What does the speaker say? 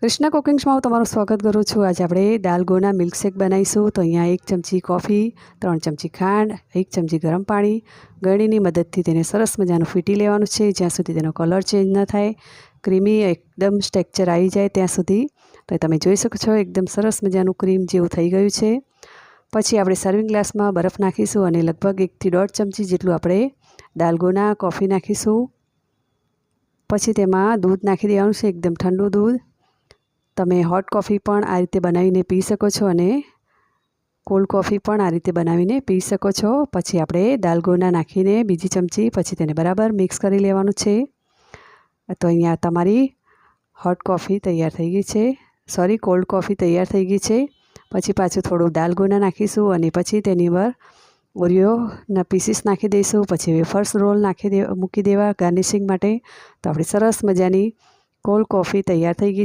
કૃષ્ણા કુકિંગ્સમાં હું તમારું સ્વાગત કરું છું। આજે આપણે દાલગોના મિલ્કશેક બનાવીશું। તો અહીંયા 1 ચમચી કોફી, 3 ચમચી ખાંડ, 1 ચમચી ગરમ પાણી, ગળણીની મદદથી તેને સરસ મજાનું ફીટી લેવાનું છે જ્યાં સુધી તેનો કલર ચેન્જ ન થાય, ક્રીમી એકદમ ટેક્સચર આવી જાય ત્યાં સુધી। તો તમે જોઈ શકો છો એકદમ સરસ મજાનું ક્રીમ જેવું થઈ ગયું છે। પછી આપણે સર્વિંગ ગ્લાસમાં બરફ નાખીશું અને લગભગ 1 થી 1.5 ચમચી જેટલું આપણે દાલગોના કોફી નાખીશું। પછી તેમાં દૂધ નાખી દેવાનું છે, એકદમ ઠંડુ દૂધ। તમે હોટ કોફી પણ આ રીતે બનાવીને પી શકો છો અને કોલ્ડ કોફી પણ આ રીતે બનાવીને પી શકો છો। પછી આપણે દાલગોના નાખીને બીજી ચમચી પછી તેને બરાબર મિક્સ કરી લેવાનું છે। તો અહીંયા તમારી હોટ કોફી તૈયાર થઈ ગઈ છે, કોલ્ડ કોફી તૈયાર થઈ ગઈ છે। પછી પાછું થોડું દાલગોના નાખીશું અને પછી તેની પર ઓરિયોના પીસીસ નાખી દઈશું। પછી વેફર્સ રોલ મૂકી દેવા ગાર્નિશિંગ માટે। તો આપણી સરસ મજાની કોલ્ડ કોફી તૈયાર થઈ ગઈ છે।